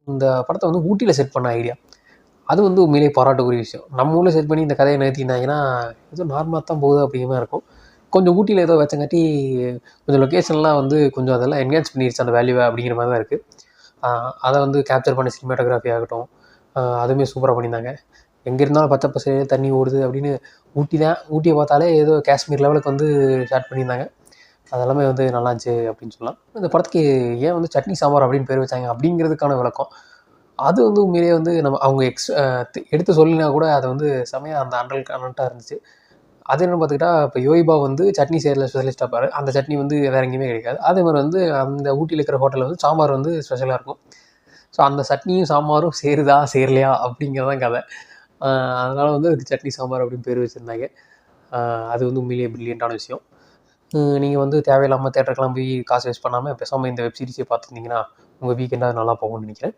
இந்த படத்தை வந்து ஊட்டியில் செட் பண்ண ஐடியா. அது வந்து உண்மையிலேயே பாராட்டுக்குரிய விஷயம். நம்ம ஊரில் செட் பண்ணி இந்த கதையை நிறுத்தியிருந்தாங்கன்னா, ஏதோ நார்மலா தான் போகுது அப்படிங்கிற மாரி இருக்கும். கொஞ்சம் ஊட்டியில் ஏதோ வச்சங்காட்டி, கொஞ்சம் லொக்கேஷன்லாம் வந்து கொஞ்சம் அதெல்லாம் என்ஹான்ஸ் பண்ணிருச்சு அந்த வேல்யூவ அப்படிங்கிற மாரி தான் இருக்குது. அதை வந்து கேப்சர் பண்ண சினிமாட்டோகிராஃபி ஆகட்டும், அதுவுமே சூப்பரா பண்ணியிருந்தாங்க. எங்கே இருந்தாலும் பச்சை பசேல்னு தண்ணி ஓடுது அப்படின்னு ஊட்டி தான். ஊட்டியை பார்த்தாலே ஏதோ காஷ்மீர் லெவலுக்கு வந்து ஷாட் பண்ணியிருந்தாங்க. அதெல்லாமே வந்து நல்லாருந்துச்சு அப்படின்னு சொல்லலாம். இந்த படத்துக்கு ஏன் வந்து சட்னி சாம்பார் அப்படின்னு பேர் வச்சாங்க அப்படிங்கிறதுக்கான விளக்கம், அது வந்து உண்மையிலேயே வந்து நம்ம அவங்க எடுத்து சொல்லினா கூட அதை வந்து செமையா அந்த அண்டல் கனெக்டாக இருந்துச்சு. அது என்னன்னு பார்த்துக்கிட்டா, இப்போ யோகிபாபு வந்து சட்னி செய்றதுல ஸ்பெஷலிஸ்ட்டா இருப்பாரு. அந்த சட்னி வந்து வேற எங்கேயுமே கிடைக்காது. அதே மாரி வந்து அந்த ஊட்டியில இருக்கிற ஹோட்டல்ல வந்து சாம்பார் வந்து ஸ்பெஷலா இருக்கும். ஸோ அந்த சட்னியும் சாம்பாரும் சேருதா சேரலையா அப்படிங்கிறது தான் கதை. அதனால வந்து அதுக்கு சட்னி சாம்பார் அப்படின்னு பேர் வச்சிருந்தாங்க. அது வந்து உண்மையிலேயே பிரில்லியன்ட்டான விஷயம். நீங்க வந்து தேவையில்லாம தியேட்டருக்குலாம் போய் காசு வேஸ்ட் பண்ணாம பேசாம இந்த வெப் சீரிஸே பார்த்துருந்தீங்கன்னா, உங்க வீக்கெண்டாவது நல்லா போகும்னு நெனைக்கிறேன்.